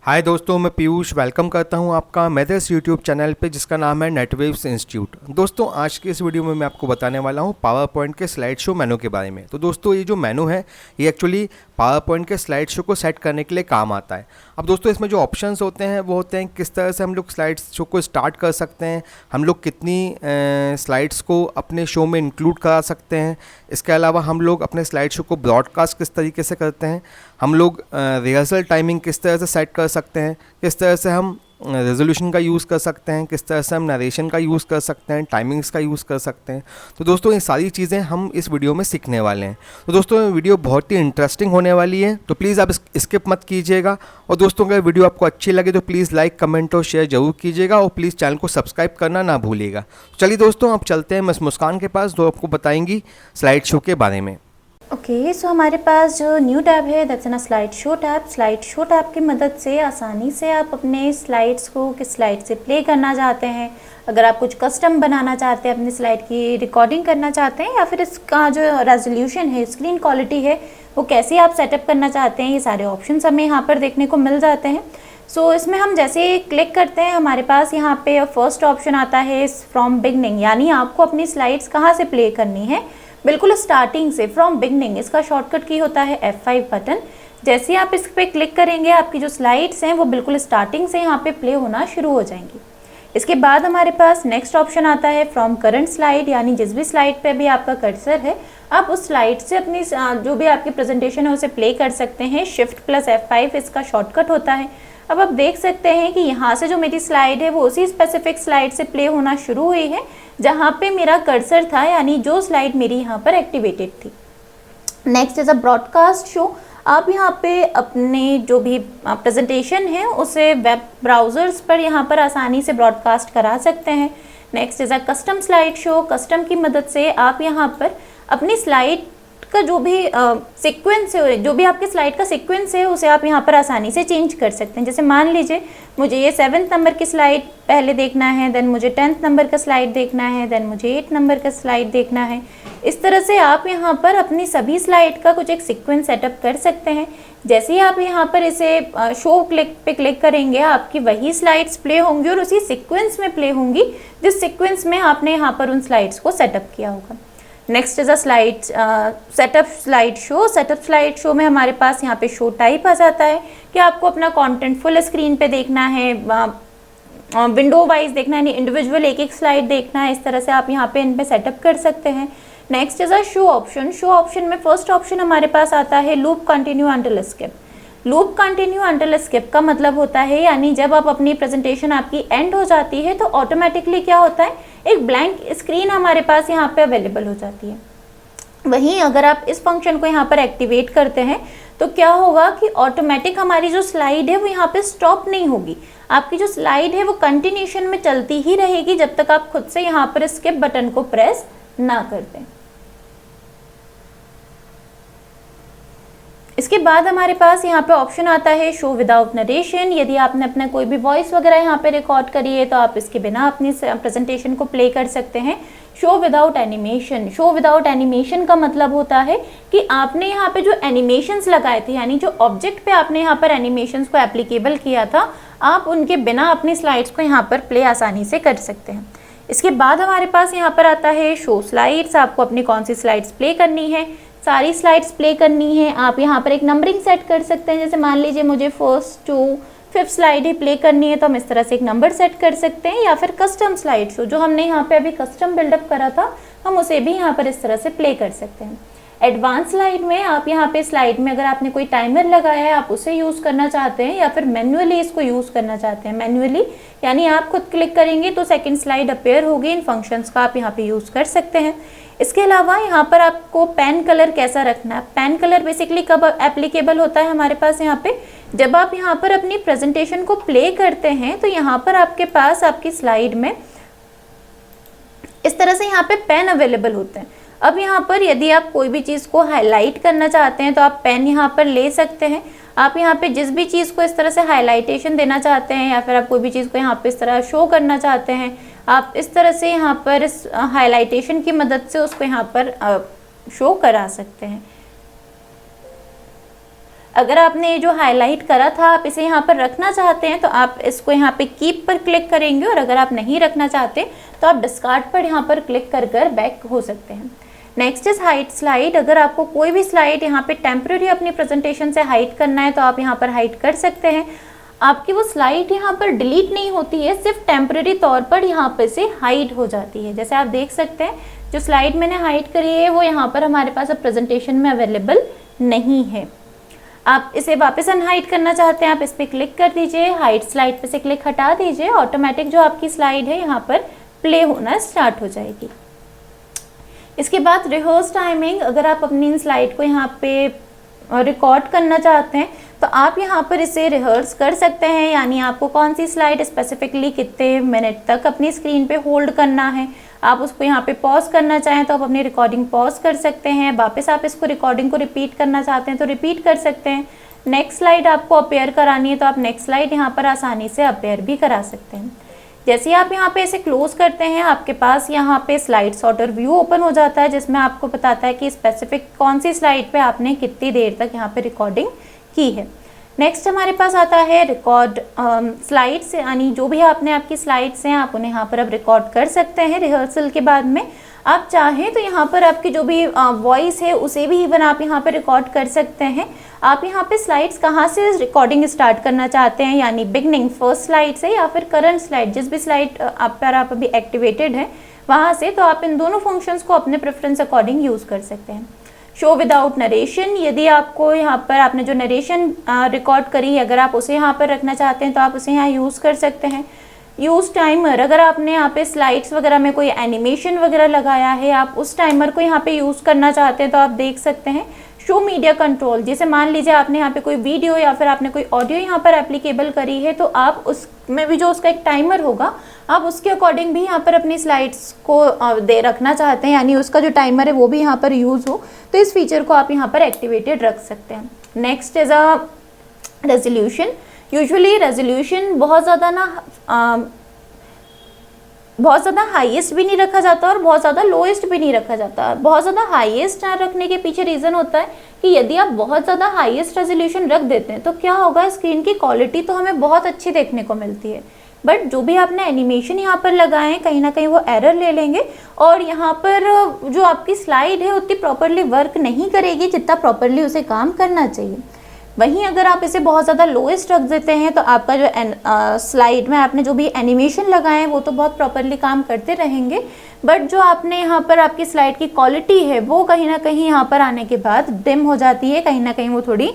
हाय दोस्तों, मैं पीयूष वेलकम करता हूं आपका मेथड्स यूट्यूब चैनल पे जिसका नाम है नेटवेव्स इंस्टीट्यूट। दोस्तों, आज के इस वीडियो में मैं आपको बताने वाला हूं पावर पॉइंट के स्लाइड शो मेनू के बारे में। तो दोस्तों, ये जो मेनू है ये एक्चुअली पावर पॉइंट के स्लाइड शो को सेट करने के लिए काम आता है। अब दोस्तों, इसमें जो ऑप्शंस होते हैं वो होते हैं किस तरह से हम लोग स्लाइड शो को स्टार्ट कर सकते हैं, हम लोग कितनी स्लाइड्स को अपने शो में इंक्लूड करा सकते हैं। इसके अलावा हम लोग अपने स्लाइड शो को ब्रॉडकास्ट किस तरीके से करते हैं, हम लोग रिहर्सल टाइमिंग किस तरह से सेट कर सकते हैं, किस तरह से हम रेजोल्यूशन का यूज़ कर सकते हैं, किस तरह से हम नरेशन का यूज़ कर सकते हैं, टाइमिंग्स का यूज़ कर सकते हैं। तो दोस्तों, ये सारी चीज़ें हम इस वीडियो में सीखने वाले हैं। तो दोस्तों, ये वीडियो बहुत ही इंटरेस्टिंग होने वाली है, तो प्लीज़ आप स्किप मत कीजिएगा। और दोस्तों, अगर वीडियो आपको अच्छी लगे तो प्लीज़ लाइक, कमेंट और शेयर जरूर कीजिएगा और प्लीज़ चैनल को सब्सक्राइब करना ना भूलिएगा। चलिए दोस्तों, अब चलते हैं मिस मुस्कान के पास जो आपको बताएंगी स्लाइड शो के बारे में। सो हमारे पास जो न्यू टैब है दैट्स ना slide show tab. Slide show tab की मदद से आसानी से आप अपने स्लाइड्स को किस स्लाइड से प्ले करना चाहते हैं, अगर आप कुछ कस्टम बनाना चाहते हैं, अपनी स्लाइड की रिकॉर्डिंग करना चाहते हैं, या फिर इसका जो रेजोल्यूशन है, स्क्रीन क्वालिटी है, वो कैसे आप सेटअप करना चाहते हैं, ये सारे ऑप्शंस हमें यहाँ पर देखने को मिल जाते हैं। इसमें हम जैसे क्लिक करते हैं, हमारे पास यहाँ पे फर्स्ट ऑप्शन आता है फ्रॉम बिगनिंग, यानी आपको अपनी स्लाइड्स कहाँ से प्ले करनी है, बिल्कुल स्टार्टिंग से, फ्रॉम बिगनिंग। इसका शॉर्टकट की होता है F5 बटन। जैसे ही आप इस पर क्लिक करेंगे, आपकी जो स्लाइड्स हैं वो बिल्कुल स्टार्टिंग से यहाँ पे प्ले होना शुरू हो जाएंगी। इसके बाद हमारे पास नेक्स्ट ऑप्शन आता है फ्रॉम करंट स्लाइड, यानी जिस भी स्लाइड पे भी आपका कर्सर है, आप उस स्लाइड से अपनी जो भी आपकी प्रेजेंटेशन है उसे प्ले कर सकते हैं। Shift+F5 इसका शॉर्टकट होता है। अब आप देख सकते हैं कि यहाँ से जो मेरी स्लाइड है वो उसी स्पेसिफिक स्लाइड से प्ले होना शुरू हुई है जहाँ पे मेरा कर्सर था, यानी जो स्लाइड मेरी यहाँ पर एक्टिवेटेड थी। Next is a broadcast show. आप यहाँ पे अपने जो भी प्रेजेंटेशन है उसे वेब ब्राउज़र्स पर यहाँ पर आसानी से ब्रॉडकास्ट करा सकते हैं। Next is a custom slide show. Custom की मदद से आप यहाँ पर अपनी स्लाइड का जो भी सीक्वेंस है, जो भी आपके स्लाइड का सीक्वेंस है, उसे आप यहाँ पर आसानी से चेंज कर सकते हैं। जैसे मान लीजिए मुझे ये 7th नंबर की स्लाइड पहले देखना है, देन मुझे 10th नंबर का स्लाइड देखना है, देन मुझे 8th नंबर का स्लाइड देखना है। इस तरह से आप यहाँ पर अपनी सभी स्लाइड का कुछ एक सीक्वेंस सेटअप कर सकते हैं। जैसे ही आप यहाँ पर इसे शो पे क्लिक करेंगे, आपकी वही स्लाइड्स प्ले होंगी और उसी सीक्वेंस में प्ले होंगी जिस सीक्वेंस में आपने यहाँ पर उन स्लाइड्स को सेटअप किया होगा। Next is a slide setup slide show. Setup slide show में हमारे पास यहाँ पे शो टाइप आ जाता है कि आपको अपना कंटेंट फुल स्क्रीन पे देखना है, विंडो वाइज देखना है, इंडिविजुअल एक एक स्लाइड देखना है। इस तरह से आप यहाँ पे इन पे सेटअप कर सकते हैं। Next is a show option. Show option में फर्स्ट ऑप्शन हमारे पास आता है loop continue until skip. Loop continue until skip का मतलब होता है, यानी जब आप अपनी प्रेजेंटेशन आपकी एंड हो जाती है तो ऑटोमेटिकली क्या होता है, एक ब्लैंक स्क्रीन हमारे पास यहाँ पे अवेलेबल हो जाती है। वहीं अगर आप इस फंक्शन को यहाँ पर एक्टिवेट करते हैं तो क्या होगा कि ऑटोमेटिक हमारी जो स्लाइड है वो यहाँ पे स्टॉप नहीं होगी। आपकी जो स्लाइड है वो कंटिन्यूशन में चलती ही रहेगी जब तक आप खुद से यहाँ पर स्किप बटन को प्रेस ना कर दें। इसके बाद हमारे पास यहाँ पे ऑप्शन आता है शो विदाउट नरेशन। यदि आपने अपना कोई भी वॉइस वगैरह यहाँ पे रिकॉर्ड करी है तो आप इसके बिना अपनी प्रेजेंटेशन को प्ले कर सकते हैं। Show without animation. Show without animation का मतलब होता है कि आपने यहाँ पे जो एनिमेशंस लगाए थे, यानी जो ऑब्जेक्ट पे आपने यहाँ पर एनिमेशंस को एप्लीकेबल किया था, आप उनके बिना अपनी स्लाइड्स को यहाँ पर प्ले आसानी से कर सकते हैं। इसके बाद हमारे पास यहाँ पर आता है शो स्लाइड्स। आपको अपनी कौन सी स्लाइड्स प्ले करनी है, सारी स्लाइड्स प्ले करनी है। आप यहाँ पर एक नंबरिंग सेट कर सकते हैं। जैसे मान लीजिए मुझे 1st to 5th slide he play करनी है तो हम इस तरह से एक नंबर सेट कर सकते हैं, या फिर कस्टम स्लाइड शो जो हमने यहाँ पे अभी कस्टम बिल्डअप करा था, हम उसे भी यहाँ पर इस तरह से प्ले कर सकते हैं। एडवांस स्लाइड में आप यहाँ पे स्लाइड में अगर आपने कोई टाइमर लगाया है, आप उसे यूज़ करना चाहते हैं या फिर मैन्युअली इसको यूज़ करना चाहते हैं। मैन्युअली यानी आप खुद क्लिक करेंगे तो सेकंड स्लाइड अपेयर होगी। इन फंक्शंस का आप यहाँ पे यूज़ कर सकते हैं। इसके अलावा यहाँ पर आपको पेन कलर कैसा रखना है। पेन कलर बेसिकली कब एप्लीकेबल होता है हमारे पास, यहाँ पे जब आप यहाँ पर अपनी प्रेजेंटेशन को प्ले करते हैं तो यहाँ पर आपके पास आपकी स्लाइड में इस तरह से यहाँ पे पेन अवेलेबल होते हैं। अब यहाँ पर यदि आप कोई भी चीज़ को हाईलाइट करना चाहते हैं तो आप पेन यहाँ पर ले सकते हैं। आप यहाँ पे जिस भी चीज़ को इस तरह से हाईलाइटेशन देना चाहते हैं या फिर आप कोई भी चीज़ को यहाँ पे इस तरह शो करना चाहते हैं, आप इस तरह से यहाँ पर इस हाईलाइटेशन की मदद से उसको यहाँ पर शो करा सकते हैं। अगर आपने जो हाईलाइट करा था आप इसे यहाँ पर रखना चाहते हैं तो आप इसको यहाँ पे कीप पर क्लिक करेंगे, और अगर आप नहीं रखना चाहते तो आप डिस्कार्ड पर यहाँ पर क्लिक कर कर बैक हो सकते हैं। Next is hide slide. अगर आपको कोई भी स्लाइड यहाँ पे टेम्पररी अपनी प्रेजेंटेशन से हाइड करना है तो आप यहाँ पर हाइड कर सकते हैं। आपकी वो स्लाइड यहाँ पर डिलीट नहीं होती है, सिर्फ टेम्पररी तौर पर यहाँ पे से हाइड हो जाती है। जैसे आप देख सकते हैं जो स्लाइड मैंने हाइड करी है वो यहाँ पर हमारे पास अब प्रेजेंटेशन में अवेलेबल नहीं है। आप इसे वापस अनहाइड करना चाहते हैं, आप इस पर क्लिक कर दीजिए, हाइड स्लाइड पे से क्लिक हटा दीजिए, ऑटोमेटिक जो आपकी स्लाइड है यहाँ पर प्ले होना स्टार्ट हो जाएगी। इसके बाद रिहर्स टाइमिंग। अगर आप अपनी इन स्लाइड को यहाँ पे रिकॉर्ड करना चाहते हैं तो आप यहाँ पर इसे रिहर्स कर सकते हैं, यानी आपको कौन सी स्लाइड स्पेसिफिकली कितने मिनट तक अपनी स्क्रीन पे होल्ड करना है। आप उसको यहाँ पे पॉज करना चाहें तो आप अपनी रिकॉर्डिंग पॉज कर सकते हैं, वापस आप इसको रिकॉर्डिंग को रिपीट करना चाहते हैं तो रिपीट कर सकते हैं। नेक्स्ट स्लाइड आपको अपेयर करानी है तो आप नेक्स्ट स्लाइड यहाँ पर आसानी से अपेयर भी करा सकते हैं। जैसे ही आप यहाँ पे इसे क्लोज करते हैं आपके पास यहाँ पे स्लाइड सॉर्टर व्यू ओपन हो जाता है, जिसमें आपको बताता है कि स्पेसिफिक कौन सी स्लाइड पे आपने कितनी देर तक यहाँ पे रिकॉर्डिंग की है। नेक्स्ट हमारे पास आता है रिकॉर्ड स्लाइड्स, यानी जो भी आपकी स्लाइड्स हैं आप उन्हें यहाँ पर अब रिकॉर्ड कर सकते हैं रिहर्सल के बाद में। आप चाहें तो यहाँ पर आपकी जो भी वॉइस है उसे भी इवन आप यहाँ पे रिकॉर्ड कर सकते हैं। आप यहाँ पे स्लाइड्स कहाँ से रिकॉर्डिंग स्टार्ट करना चाहते हैं, यानी बिगनिंग फर्स्ट स्लाइड से या फिर करंट स्लाइड, जिस भी स्लाइड आप अभी एक्टिवेटेड है वहाँ से, तो आप इन दोनों फंक्शंस को अपने प्रेफरेंस अकॉर्डिंग यूज़ कर सकते हैं। शो विदाउट नरेशन, यदि आपको यहाँ पर आपने जो नरेशन रिकॉर्ड करी है अगर आप उसे यहाँ पर रखना चाहते हैं तो आप उसे यहाँ यूज़ कर सकते हैं। यूज़ टाइमर, अगर आपने यहाँ पे स्लाइड्स वगैरह में कोई एनिमेशन वगैरह लगाया है आप उस टाइमर को यहाँ पे यूज़ करना चाहते हैं तो आप देख सकते हैं। शो मीडिया कंट्रोल, जैसे मान लीजिए आपने यहाँ पे कोई वीडियो या फिर आपने कोई ऑडियो यहाँ पर एप्लीकेबल करी है तो आप उसमें भी जो उसका एक टाइमर होगा आप उसके अकॉर्डिंग भी यहाँ पर अपनी स्लाइड्स को दे रखना चाहते हैं, यानी उसका जो टाइमर है वो भी यहाँ पर यूज़ हो तो इस फीचर को आप यहाँ पर एक्टिवेटेड रख सकते हैं। Next is a resolution. Usually resolution बहुत ज़्यादा हाईएस्ट भी नहीं रखा जाता और बहुत ज़्यादा लोएस्ट भी नहीं रखा जाता। बहुत ज़्यादा हाईएस्ट ना रखने के पीछे रीज़न होता है कि यदि आप बहुत ज़्यादा हाईएस्ट रेजोल्यूशन रख देते हैं तो क्या होगा, स्क्रीन की क्वालिटी तो हमें बहुत अच्छी देखने को मिलती है, बट जो भी आपने एनिमेशन यहाँ पर लगाए हैं कहीं ना कहीं वो एरर ले लेंगे और यहाँ पर जो आपकी स्लाइड है उतनी प्रॉपरली वर्क नहीं करेगी जितना प्रॉपरली उसे काम करना चाहिए। वहीं अगर आप इसे बहुत ज़्यादा लोएस्ट रख देते हैं तो आपका जो स्लाइड में आपने जो भी एनिमेशन लगाए हैं वो तो बहुत प्रॉपरली काम करते रहेंगे, बट जो आपने यहाँ पर आपकी स्लाइड की क्वालिटी है वो कहीं ना कहीं यहाँ पर आने के बाद डिम हो जाती है, कहीं ना कहीं वो थोड़ी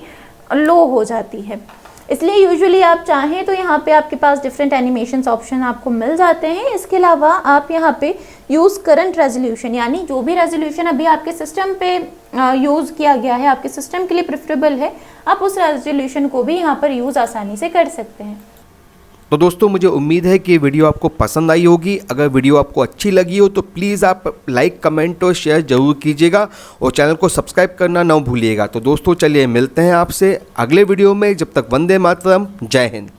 लो हो जाती है। इसलिए यूजुअली आप चाहें तो यहाँ पे आपके पास डिफरेंट एनिमेशंस ऑप्शन आपको मिल जाते हैं। इसके अलावा आप यहाँ पे यूज़ करंट रेजोल्यूशन, यानी जो भी रेजोल्यूशन अभी आपके सिस्टम पे यूज़ किया गया है, आपके सिस्टम के लिए प्रेफरेबल है, आप उस रेजोल्यूशन को भी यहाँ पर यूज़ आसानी से कर सकते हैं। तो दोस्तों मुझे उम्मीद है कि ये वीडियो आपको पसंद आई होगी। अगर वीडियो आपको अच्छी लगी हो तो प्लीज़ आप लाइक, कमेंट और शेयर ज़रूर कीजिएगा और चैनल को सब्सक्राइब करना ना भूलिएगा। तो दोस्तों चलिए मिलते हैं आपसे अगले वीडियो में, जब तक वंदे मातरम, जय हिंद।